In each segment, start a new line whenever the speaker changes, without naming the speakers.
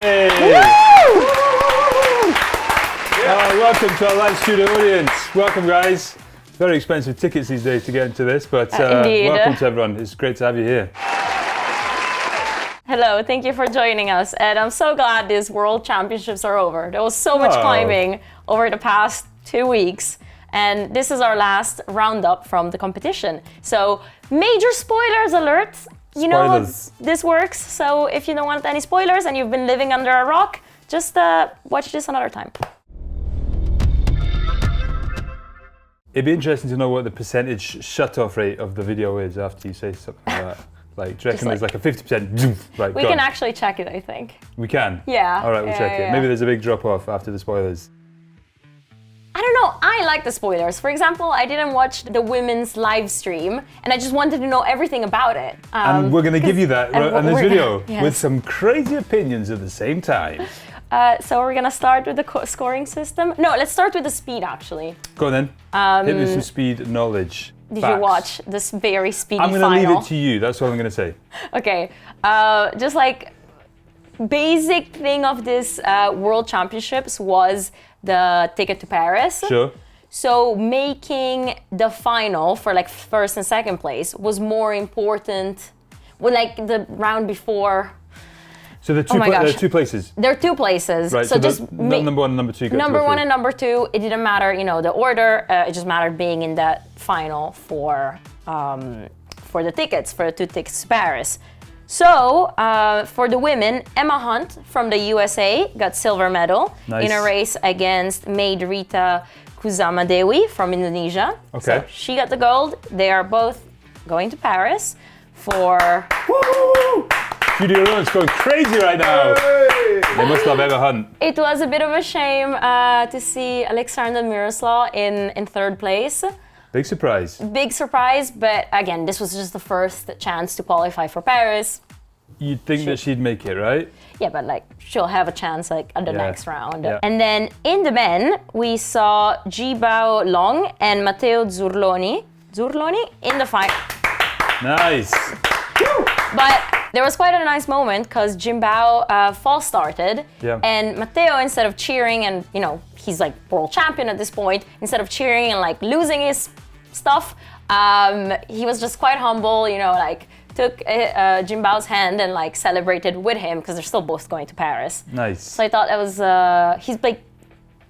Hey! Welcome to our live studio audience. Welcome, guys. Very expensive tickets these days to get into this, but welcome to everyone. It's great to have you here.
Hello, thank you for joining us. And I'm so glad these World Championships are over. There was so much climbing over the past 2 weeks. And this is our last roundup from the competition. So, major spoilers alert. You know how this works. So if you don't want any spoilers and you've been living under a rock, just watch this another time.
It'd be interesting to know what the percentage shut-off rate of the video is after you say something like that. Like, do you reckon there's like a 50%? Like,
we can actually check it, I think.
We can?
Yeah.
All right, we'll check it. Maybe there's a big drop-off after the spoilers.
I don't know, I like the spoilers. For example, I didn't watch the women's live stream and I just wanted to know everything about it.
And we're going to give you that in this video with some crazy opinions at the same time.
So we're going to start with the scoring system. No, let's start with the speed actually.
Go on then. Hit me some speed knowledge.
Did you watch this very speedy
final? I'm
going
to leave it to you, that's what I'm going to say.
Okay, just like basic thing of this World Championships was the ticket to Paris.
Sure.
So making the final for like first and second place was more important. Well, like the round before.
So there are two places.
There are two places.
Right. So just number one and number two.
Number one and number two. It didn't matter, you know, the order. It just mattered being in that final for the tickets, for the 2 tickets to Paris. So, for the women, Emma Hunt from the USA got silver medal in a race against Maid Rita Kusamadewi from Indonesia.
Okay.
So she got the gold. They are both going to Paris for...
Woo! Studio Audience going crazy right now. Hey! They must love Emma Hunt.
It was a bit of a shame to see Alexander Miroslav in third place.
Big surprise.
Big surprise, but again, this was just the first chance to qualify for Paris.
You'd think that she'd make it, right?
Yeah, but like she'll have a chance like at the next round. Yeah. And then in the men, we saw Jibao Long and Matteo Zurloni in the final.
Nice.
But there was quite a nice moment because Jimbao false started, and Matteo, instead of cheering and, you know, he's like world champion at this point, instead of cheering and like losing his stuff, he was just quite humble, you know, like took Jimbao's hand and like celebrated with him because they're still both going to Paris.
Nice.
So I thought that was, he's like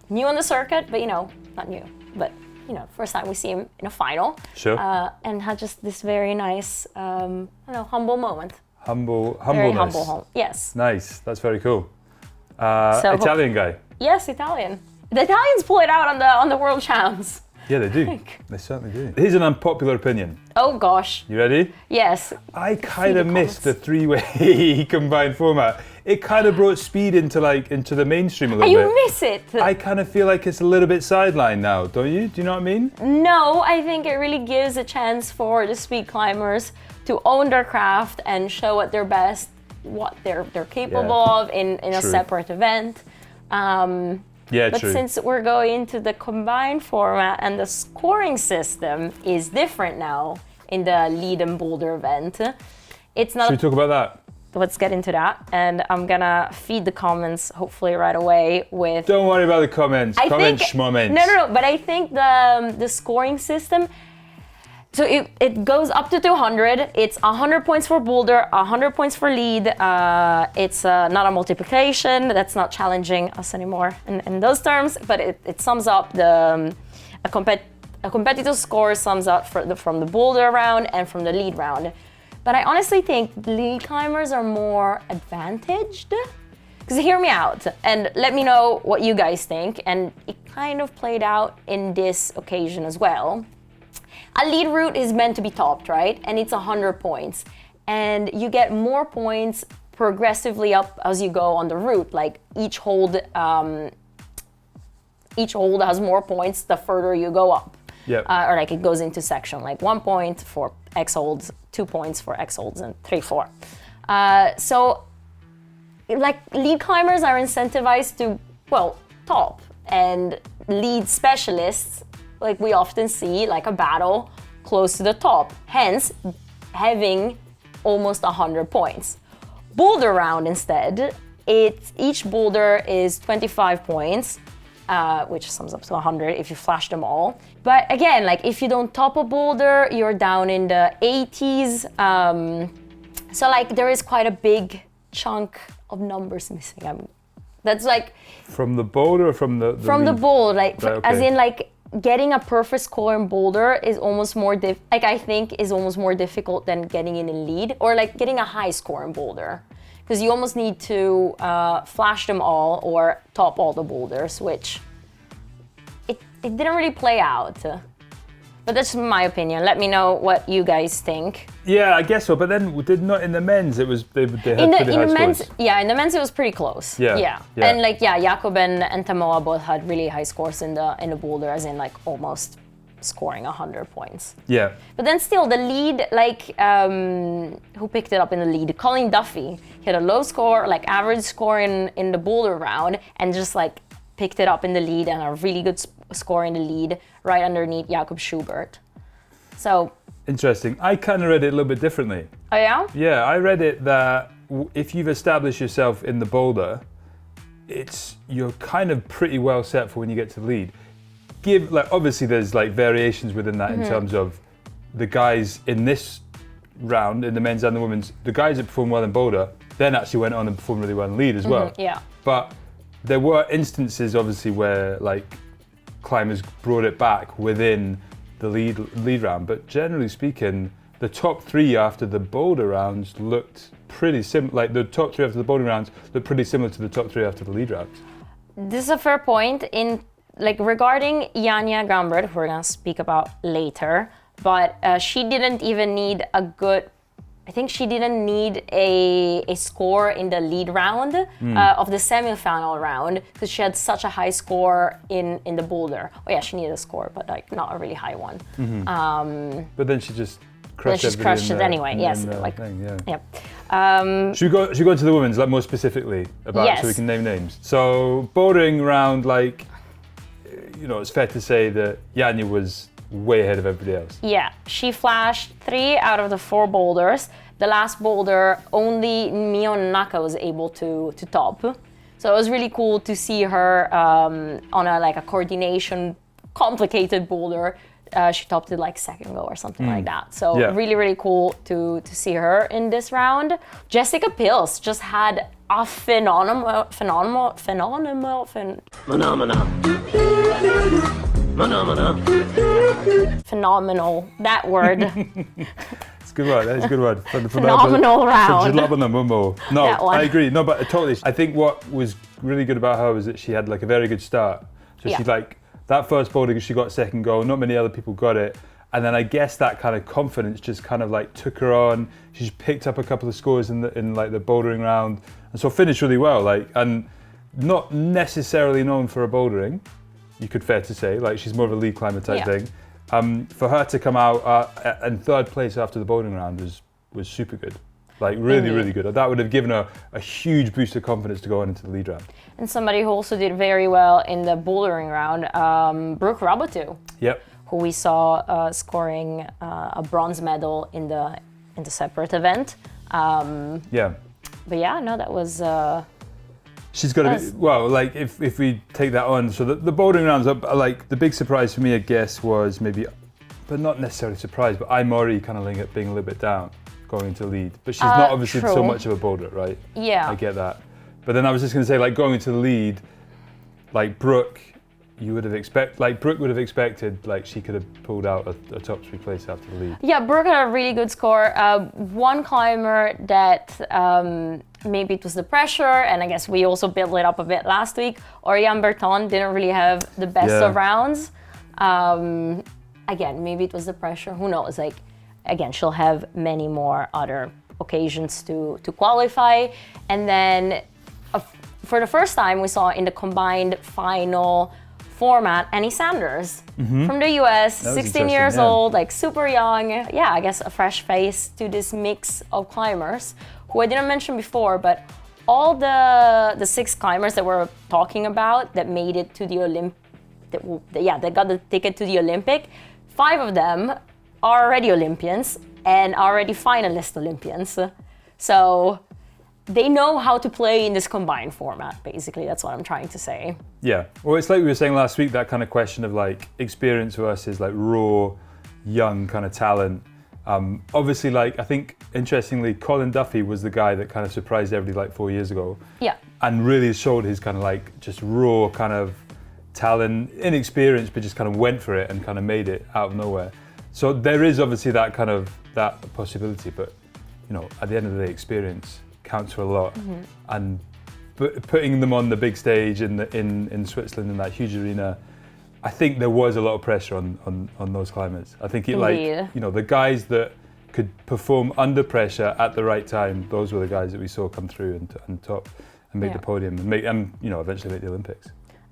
new on the circuit, but you know, not new, but you know, first time we see him in a final.
Sure.
And had just this very nice, I don't know, humble moment.
Humbleness.
Very humble, yes.
Nice, that's very cool. Italian guy.
Yes, Italian. The Italians pull it out on the World Champs.
Yeah, they do. They certainly do. Here's an unpopular opinion.
Oh gosh.
You ready?
Yes.
I kind of missed the 3-way combined format. It kind of brought speed into the mainstream a little bit.
You miss it.
I kind of feel like it's a little bit sidelined now, don't you? Do you know what I mean?
No, I think it really gives a chance for the speed climbers to own their craft and show what they're best, what they're capable of in a separate event. But since we're going into the combined format and the scoring system is different now in the lead and Boulder event, it's not.
Should we talk about that?
Let's get into that, and I'm gonna feed the comments hopefully right away with.
Don't worry about the comments. Comments.
No. But I think the scoring system. So it goes up to 200. It's 100 points for Boulder, 100 points for lead. It's not a multiplication. That's not challenging us anymore in those terms. But it sums up a competitive score sums up from the Boulder round and from the lead round. But I honestly think the lead climbers are more advantaged. Because hear me out and let me know what you guys think. And it kind of played out in this occasion as well. A lead route is meant to be topped, right? And it's 100 points. And you get more points progressively up as you go on the route. Like each hold has more points the further you go up.
Yeah.
Or like it goes into section, like 1 point for X holds, 2 points for X holds, and 3, 4. So like lead climbers are incentivized to, well, top. And lead specialists, like we often see like a battle close to the top, hence having almost 100 points. Boulder round instead each boulder is 25 points, which sums up to 100 if you flash them all. But again, like if you don't top a boulder, you're down in the 80s. So like there is quite a big chunk of numbers missing. That's like
from the boulder or from the
from the boulder, like
right, okay.
as in like getting a perfect score in boulder is almost more I think is almost more difficult than getting in a lead or like getting a high score in boulder, because you almost need to flash them all or top all the boulders, which it didn't really play out. But that's my opinion. Let me know what you guys think.
Yeah, I guess so. But then not in the men's. It was they had pretty high scores.
Yeah, in the men's it was pretty close.
Yeah.
And like Jakob and Tamoa both had really high scores in the boulder, as in like almost scoring 100 points.
Yeah.
But then still the lead, like who picked it up in the lead? Colin Duffy. He had a low score, like average score in the boulder round, and just like picked it up in the lead and a really good score in the lead right underneath Jakob Schubert. So
interesting. I kind of read it a little bit differently.
Oh yeah?
Yeah, I read it that if you've established yourself in the boulder, you're kind of pretty well set for when you get to the lead. Obviously there's like variations within that in terms of the guys in this round, in the men's and the women's, the guys that performed well in boulder then actually went on and performed really well in lead as well.
Yeah.
But there were instances obviously where like climbers brought it back within the lead round, but generally speaking, the top three after the boulder rounds looked pretty similar. Like the top three after the boulder rounds looked pretty similar to the top three after the lead rounds.
This is a fair point in like regarding Janja Garnbret, who we're gonna speak about later, but she didn't even need I think she didn't need a score in the lead round of the semi-final round, because she had such a high score in the boulder. Oh yeah, she needed a score, but like not a really high one.
But then she just crushed
it anyway. Yes,
like
thing,
yeah. Should we go to the women's, like more specifically about
yes.
so we can name names. So bouldering round, like it's fair to say that Janja was way ahead of everybody else.
Yeah, she flashed 3 out of the 4 boulders. The last boulder, only Mio Naka was able to top. So it was really cool to see her on a coordination, complicated boulder. She topped it like second go or something like that. So really, really cool to see her in this round. Jessica Pills just had a phenomenal. Phenomenal, that word.
It's a good word, that is a good word.
Phenomenal round.
No, I agree. No, but totally. I think what was really good about her was that she had like a very good start. So she that first boulder, she got second goal, not many other people got it. And then I guess that kind of confidence just kind of like took her on. She just picked up a couple of scores in like the bouldering round. And so finished really well, and not necessarily known for her bouldering, you could fair to say, like she's more of a lead climber type thing. For her to come out in third place after the bouldering round was super good. Like really, really good. That would have given her a huge boost of confidence to go on into the lead round. And
somebody who also did very well in the bouldering round, Brooke Rabatu.
Yep.
Who we saw scoring a bronze medal in the separate event. But yeah, no, that was.
She's got to be, well, like if we take that on, so the bouldering rounds up, like the big surprise for me, I guess, was maybe, but not necessarily surprise, but Aimori kind of being a little bit down going into lead. But she's not obviously so much of a boulder, right?
Yeah.
I get that. But then I was just going to say, like going into the lead, like Brooke, Brooke would have expected, like she could have pulled out a top 3 place after the lead.
Yeah, Brooke had a really good score. One climber that maybe it was the pressure, and I guess we also built it up a bit last week. Oriane Berton didn't really have the best of rounds. Again, maybe it was the pressure. Who knows? Like, again, she'll have many more other occasions to qualify. And then for the first time, we saw in the combined final format, Annie Sanders from the US, 16 years old, like super young. Yeah, I guess a fresh face to this mix of climbers, who I didn't mention before, but all the 6 climbers that we're talking about that made it to the that got the ticket to the Olympic, 5 of them are already Olympians and already finalist Olympians. So they know how to play in this combined format, basically. That's what I'm trying to say.
Yeah. Well, it's like we were saying last week, that kind of question of like experience versus like raw, young kind of talent. Obviously, like, I think, interestingly, Colin Duffy was the guy that kind of surprised everybody like 4 years ago.
Yeah.
And really showed his kind of like just raw kind of talent, inexperience, but just kind of went for it and kind of made it out of nowhere. So there is obviously that kind of, that possibility, but, you know, at the end of the day, experience counts for a lot. And putting them on the big stage in Switzerland in that huge arena, I think there was a lot of pressure on those climbers. I think the guys that could perform under pressure at the right time, those were the guys that we saw come through and top and make the podium and eventually make the Olympics.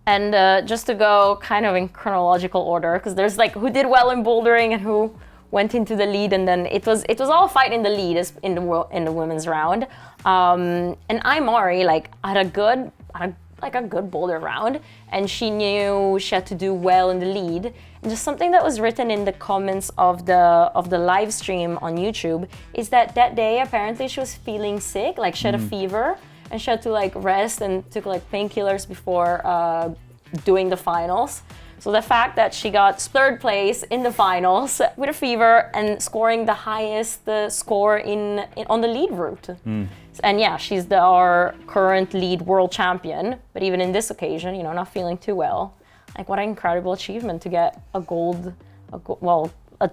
And just to go kind of in chronological order, because there's like who did well in bouldering and who went into the lead, and then it was all fight in the lead in the women's round. And Mari had a good boulder round, and she knew she had to do well in the lead. And just something that was written in the comments of the live stream on YouTube is that day apparently she was feeling sick, like she had a fever, and she had to like rest and took like painkillers before doing the finals. So the fact that she got third place in the finals with a fever and scoring the highest score on the lead route. And yeah, she's our current lead world champion, but even in this occasion, not feeling too well. Like, what an incredible achievement to get a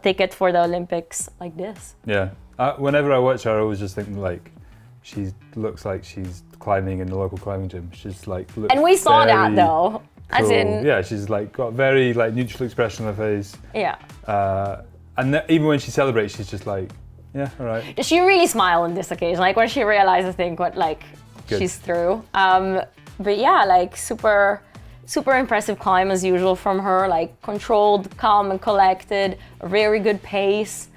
ticket for the Olympics like this. Yeah.
Whenever I watch her, I always just think like, she looks like she's climbing in the local climbing gym. She's like,
and we saw that though.
Cool.
As in,
yeah, she's like got very like neutral expression on her face.
Yeah.
And even when she celebrates, she's just like, yeah, all right.
Does she really smile on this occasion? Like when she realized, I think, what she's through. But yeah, like super impressive climb as usual from her. Like controlled, calm, and collected. A very good pace.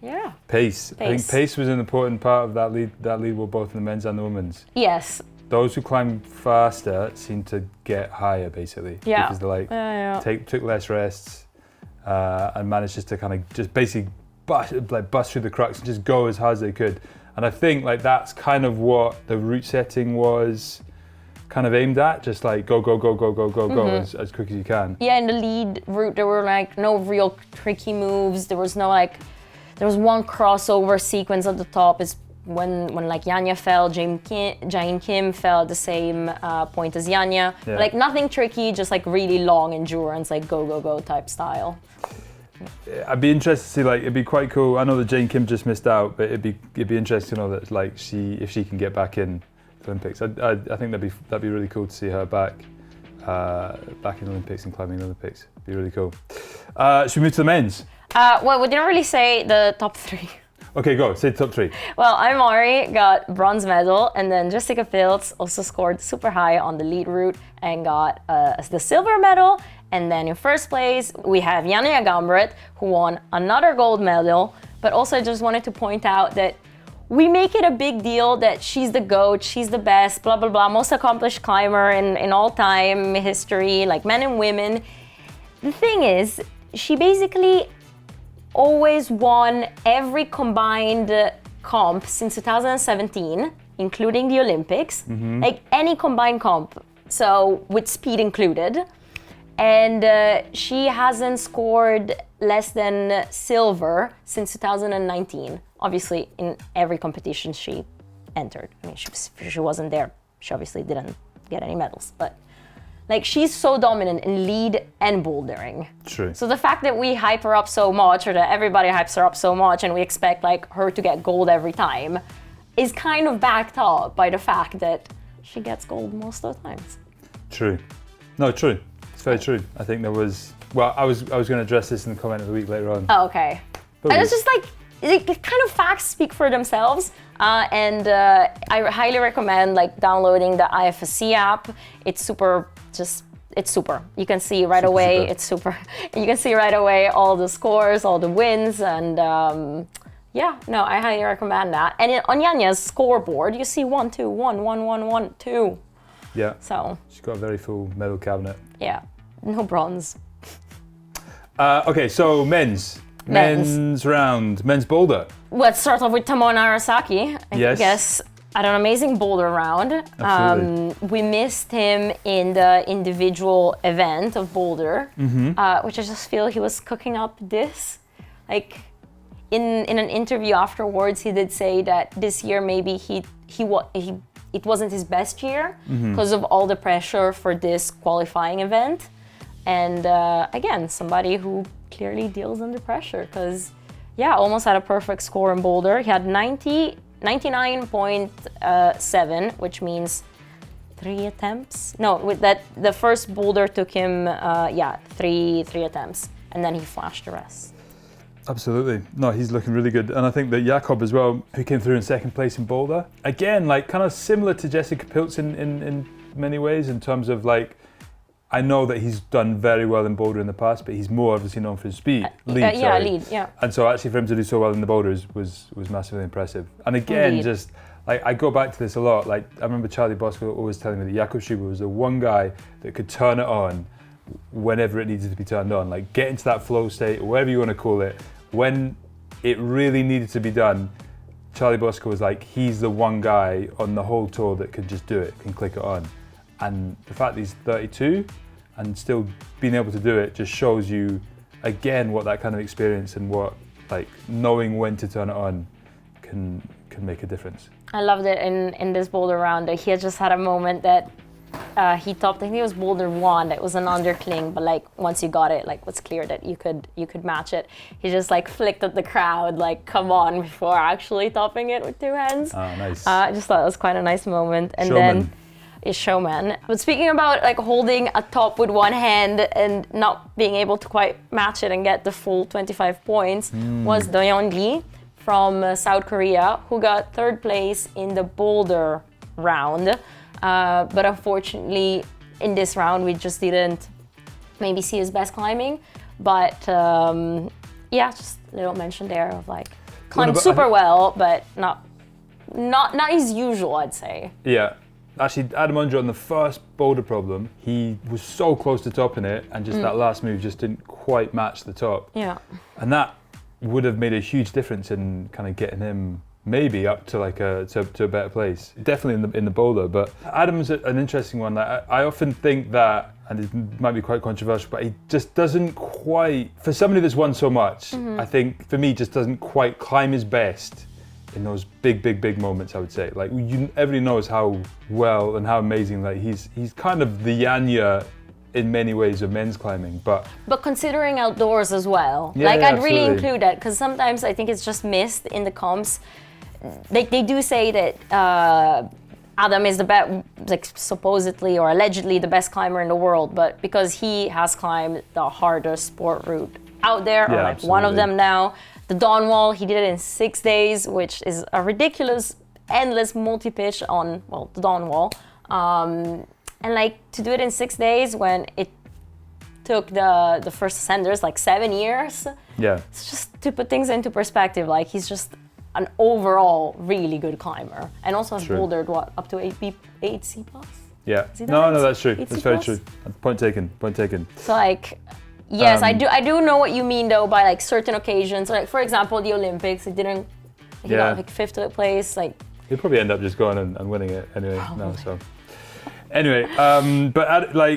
Yeah.
Pace. I think pace was an important part of that lead. That lead were both in the men's and the women's.
Yes.
Those who climb faster seem to get higher, basically.
Yeah.
Because they took less rests and managed just to kind of just basically bust through the crux and just go as hard as they could. And I think like that's kind of what the route setting was kind of aimed at, just like go as quick as you can.
Yeah, in the lead route there were like no real tricky moves. There was one crossover sequence at the top. Is when like Janja fell, Jain Kim fell at the same point as Janja. Yeah. Like nothing tricky, just like really long endurance, like go type style.
I'd be interested to see, like, it'd be quite cool. I know that Jain Kim just missed out, but it'd be interesting to know that like if she can get back in the Olympics. I think that'd be really cool to see her back in the Olympics and climbing the Olympics. It'd be really cool. Should we move to the men's?
Well, we didn't really say the top three.
Okay, go. Say top three.
Well, Mari got bronze medal, and then Jessica Fields also scored super high on the lead route and got the silver medal. And then in first place, we have Janja Garnbret, who won another gold medal. But also, I just wanted to point out that we make it a big deal that she's the GOAT, she's the best, blah, blah, blah, most accomplished climber in all time history, like men and women. The thing is, she basically always won every combined comp since 2017, including the Olympics, like any combined comp, so with speed included. And she hasn't scored less than silver since 2019. Obviously, in every competition she entered. I mean, she wasn't there. She obviously didn't get any medals, but like she's so dominant in lead and bouldering.
True.
So the fact that we hype her up so much, or that everybody hypes her up so much, and we expect like her to get gold every time, is kind of backed up by the fact that she gets gold most of the times. True.
No, true. It's very true. I think there was. Well, I was going to address this in the comment of the week later on.
Oh, okay. And it's just like kind of facts speak for themselves. And I highly recommend like downloading the IFSC app. It's super. It's super. You can see right away. Super. It's super. You can see right away all the scores, all the wins, and yeah, no, I highly recommend that. And on Janja's scoreboard, you see 1, 2, 1, 1, 1, 1, 2.
Yeah.
So
she's got a very full medal cabinet.
Yeah, no bronze.
Okay, so men's round, men's boulder.
Let's start off with Tamon Arasaki. I guess had an amazing boulder round. We missed him in the individual event of Boulder, which I just feel he was cooking up this. Like in an interview afterwards, he did say that this year maybe it wasn't his best year because of all the pressure for this qualifying event. And again, somebody who clearly deals under pressure because, almost had a perfect score in Boulder. He had 99.7, which means 3 attempts. No, with that, the first boulder took him, three attempts, and then he flashed the rest.
Absolutely. No, he's looking really good. And I think that Jakob as well, who came through in second place in Boulder, again, like kind of similar to Jessica Pilz in many ways in terms of like, I know that he's done very well in Boulder in the past, but he's more obviously known for his speed. Lead. And so actually for him to do so well in the Boulders was massively impressive. And again, just like I go back to this a lot. Like I remember Charlie Bosco always telling me that Jakob Schubert was the one guy that could turn it on whenever it needed to be turned on. Like get into that flow state, or whatever you want to call it, when it really needed to be done. Charlie Bosco was like, he's the one guy on the whole tour that could just do it, can click it on. And the fact that he's 32 and still being able to do it just shows you again what that kind of experience and what like knowing when to turn it on can make a difference.
I loved it in this Boulder round. He had just had a moment that he topped. I think it was Boulder 1. It was an undercling, but like once you got it, like it was clear that you could match it. He just like flicked at the crowd, like come on, before actually topping it with 2 hands.
Oh, nice.
I just thought it was quite a nice moment. And then showman. But speaking about like holding a top with one hand and not being able to quite match it and get the full 25 points was Doyeon Lee from South Korea, who got 3rd place in the Boulder round. But unfortunately, in this round, we just didn't maybe see his best climbing. But just a little mention there of like climbed super well, but not his usual, I'd say.
Yeah. Actually, Adam Undra on the first boulder problem, he was so close to topping it, and just that last move just didn't quite match the top.
Yeah.
And that would have made a huge difference in kind of getting him maybe up to like to a better place. Definitely in the boulder, but Adam's an interesting one. Like, I often think that, and it might be quite controversial, but he just doesn't quite, for somebody that's won so much, I think for me just doesn't quite climb his best in those big moments, I would say. Like everybody knows how well and how amazing, like he's kind of the Janja in many ways of men's climbing, but
considering outdoors as well. I'd really include that, because sometimes I think it's just missed in the comps. They do say that Adam is the best, like supposedly or allegedly the best climber in the world, but because he has climbed the hardest sport route out there, or like one of them now. The Dawn Wall, he did it in 6 days, which is a ridiculous, endless multi-pitch on, the Dawn Wall. And like to do it in 6 days when it took the first ascenders like 7 years.
Yeah.
It's just to put things into perspective, like he's just an overall really good climber. And also has bouldered up to 8 C+?
Yeah. No, that's true. That's very true. Point taken. So
like, yes, I do know what you mean though by like certain occasions. Like for example, the Olympics, he got like 5th place. Like
he'll probably end up just going and winning it anyway. Anyway, but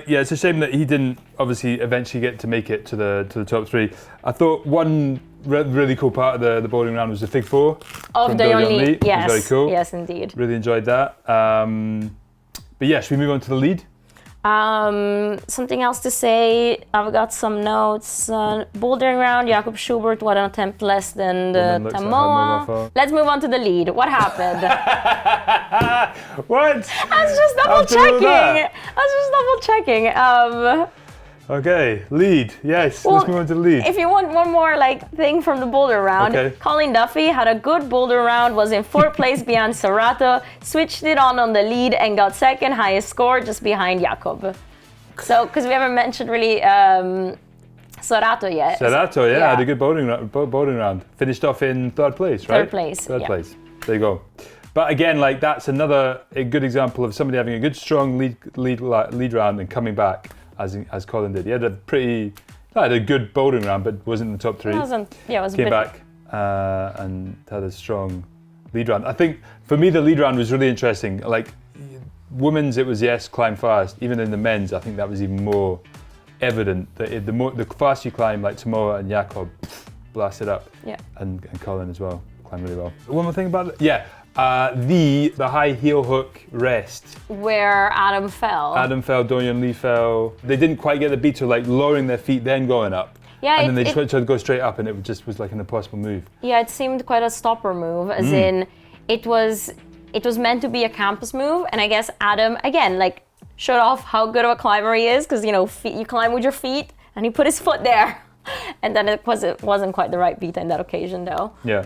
it's a shame that he didn't obviously eventually get to make it to the top 3. I thought one really cool part of the bouldering round was the Fig 4
of Doyeon Lee. Yes,
very cool.
Yes, indeed.
Really enjoyed that. But yeah, should we move on to the lead?
Something else to say, I've got some notes. Bouldering round, Jakob Schubert, one attempt less than the Tamoa. Let's move on to the lead. What happened?
What?
I was just double checking.
Okay, lead. Yes, let's move on to the lead.
If you want one more thing from the boulder round, Colin Duffy had a good boulder round, was in 4th place behind Serato, switched it on the lead and got 2nd highest score just behind Jakob. So, because we haven't mentioned really Serato yet.
Serato, had a good bouldering round. Finished off in 3rd place, right?
3rd place.
Third place. There you go. But again, that's a good example of somebody having a good, strong lead round and coming back. As Colin did. He had a good bouldering round, but wasn't in the top 3.
It was
Came back and had a strong lead round. I think for me the lead round was really interesting. Like women's, it was yes, climb fast. Even in the men's, I think that was even more evident. That the faster you climb, like Tomoa and Jakob, blasted up.
Yeah.
And Colin as well, climbed really well. One more thing about it, the high heel hook rest.
Where Adam fell.
Dorian Lee fell. They didn't quite get the beat to like lowering their feet, then going up.
Yeah,
and then they tried to go straight up, and it just was like an impossible move.
Yeah, it seemed quite a stopper move, as in it was meant to be a campus move, and I guess Adam again like showed off how good of a climber he is, because you climb with your feet, and he put his foot there, and then it wasn't quite the right beat on that occasion though.
Yeah.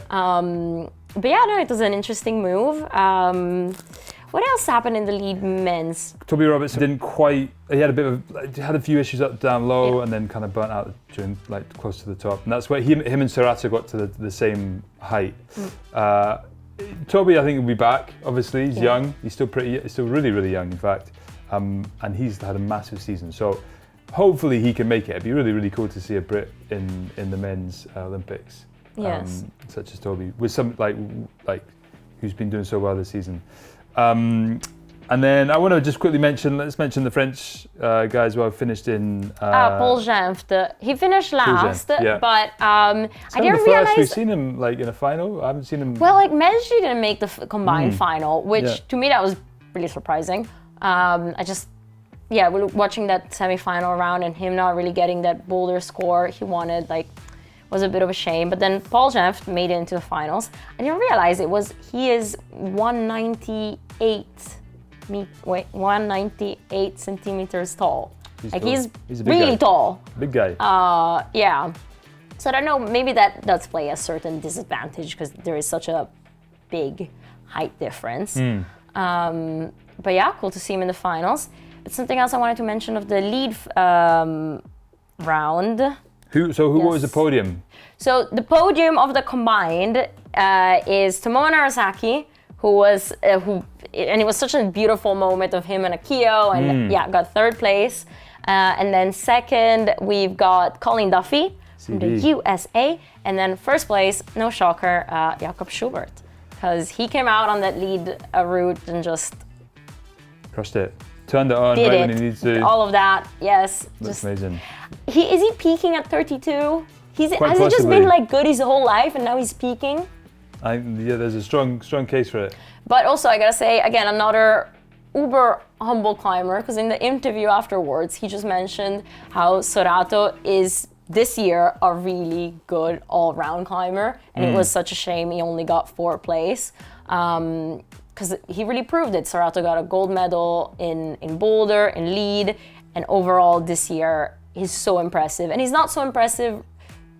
But yeah, no, it was an interesting move. What else happened in the lead men's?
Toby Roberts didn't quite. He had a few issues up down low, and then kind of burnt out during like close to the top. And that's where him and Serato got to the same height. Toby, I think, will be back. Obviously, he's young. He's still really, really young, in fact. And he's had a massive season. So hopefully he can make it. It'd be really, really cool to see a Brit in the men's Olympics.
Yes.
Such as Toby, with some like who's been doing so well this season. And then I want to just quickly mention the French guy as well. Finished in
Paul Genft. He finished last, but I didn't
realize
realize
we've seen him like in a final. I haven't seen him.
Well, like Menji didn't make the combined final, which to me that was really surprising. Watching that semi-final round and him not really getting that Boulder score he wanted, like, was a bit of a shame. But then Paul Genft made it into the finals. I didn't realize he is 198 centimeters tall. He's really tall.
Big guy.
Yeah. So I don't know, maybe that does play a certain disadvantage because there is such a big height difference. But yeah, cool to see him in the finals. But something else I wanted to mention of the lead round.
Who was the podium?
So the podium of the combined is Tomoa Narasaki, and it was such a beautiful moment of him and Akio, and got third place. And then second, we've got Colin Duffy from the USA, and then first place, no shocker, Jakob Schubert, because he came out on that lead route and just
crushed it. Turned it on when he needs to.
All of that, yes.
That's amazing.
Is he peaking at 32? Has he just been like good his whole life and now he's peaking?
There's a strong case for it.
But also, I gotta say, again, another uber humble climber, because in the interview afterwards, he just mentioned how Serato is this year a really good all-round climber, and it was such a shame he only got fourth place. Because he really proved it. Serato got a gold medal in Boulder, in lead, and overall this year he's so impressive. And he's not so impressive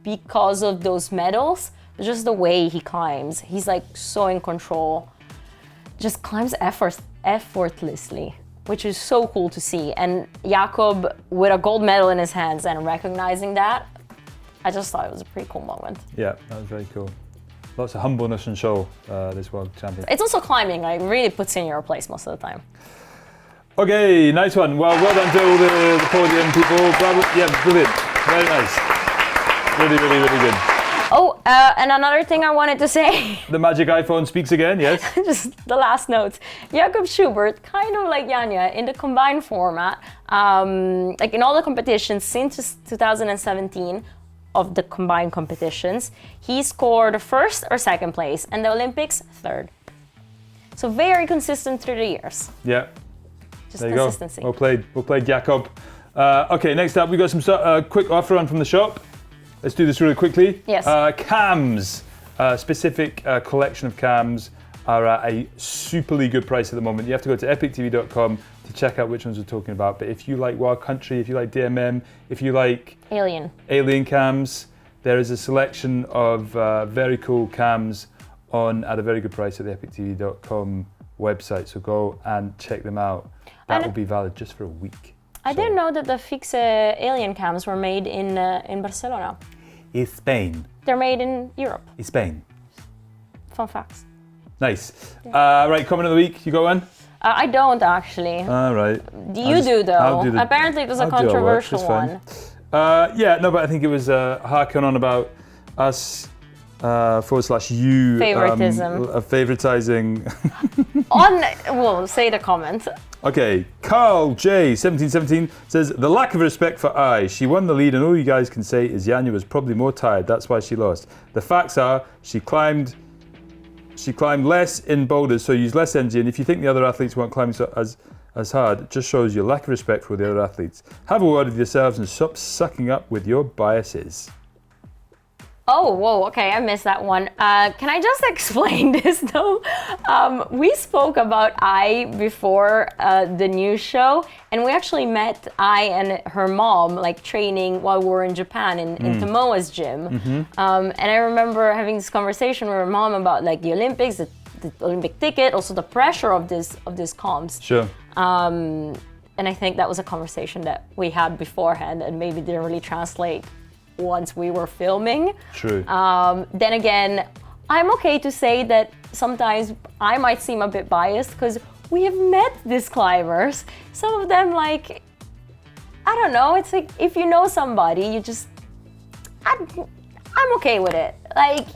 because of those medals, but just the way he climbs. He's like so in control, just climbs effortlessly, which is so cool to see. And Jakob with a gold medal in his hands and recognizing that, I just thought it was a pretty cool moment.
Yeah, that was very cool. Lots of humbleness and show, this world champion.
It's also climbing, like really puts you in your place most of the time.
Okay, nice one. Well done to all the podium people. Yeah, brilliant. Very nice. Really, really, really good.
Oh, and another thing I wanted to say.
The magic iPhone speaks again, yes?
Just the last notes. Jakob Schubert, kind of like Janja, in the combined format, like in all the competitions since 2017, of the combined competitions, he scored first or second place, and the Olympics, third. So very consistent through the years.
Yeah.
Just
there you
consistency.
Go. Well played, Jakob. Okay, next up, we got some quick offer on from the shop. Let's do this really quickly.
Yes.
Cams, specific collection of cams are at a superly good price at the moment. You have to go to epictv.com to check out which ones we're talking about. But if you like Wild Country, if you like DMM, if you like Alien cams, there is a selection of very cool cams on at a very good price at the epictv.com website. So go and check them out. That will be valid just for a week.
I didn't know that the Fixe Alien cams were made in Barcelona.
In Spain.
They're made in Europe.
In Spain.
Fun facts.
Nice. Yeah. Right, comment of the week. You got one?
I don't actually.
All right.
You do though. Apparently it was a controversial one.
But I think it was harking on about us /you
Favoritism.
Favoritizing.
Well, say the comment.
Okay, Carl J 1717 says the lack of respect for I. She won the lead, and all you guys can say is Janja was probably more tired. That's why she lost. The facts are she climbed less in boulders, so used less energy. And if you think the other athletes weren't climbing as hard, it just shows your lack of respect for the other athletes. Have a word with yourselves and stop sucking up with your biases.
Oh, whoa, okay, I missed that one. Can I just explain this though? We spoke about I before the news show, and we actually met I and her mom like training while we were in Japan in Tomoa's gym. And I remember having this conversation with her mom about like the Olympics, the Olympic ticket, also the pressure of this comps.
Sure.
And I think that was a conversation that we had beforehand and maybe didn't really translate once we were filming.
True.
Then again, I'm okay to say that sometimes I might seem a bit biased because we have met these climbers. Some of them, like, I don't know, it's like if you know somebody, you just, I'm okay with it. Like,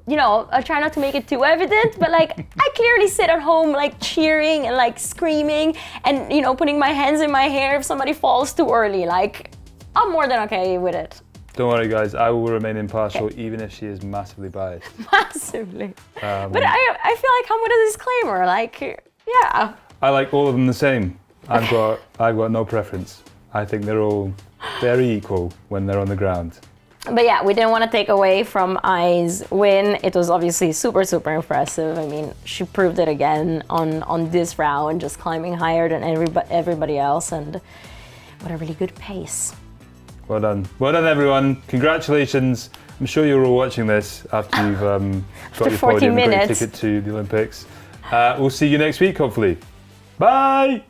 I try not to make it too evident, but like I clearly sit at home like cheering and like screaming and putting my hands in my hair if somebody falls too early. Like I'm more than okay with it.
Don't worry guys, I will remain impartial even if she is massively biased.
Massively. But I feel like I'm with a disclaimer, like yeah.
I like all of them the same. I've got no preference. I think they're all very equal when they're on the ground.
But yeah, we didn't want to take away from Ai's win. It was obviously super, super impressive. I mean, she proved it again on this round, just climbing higher than everybody else, and what a really good pace.
Well done. Well done, everyone. Congratulations. I'm sure you're all watching this after you've got your
40
podium,
minutes.
great ticket to the Olympics. We'll see you next week, hopefully. Bye!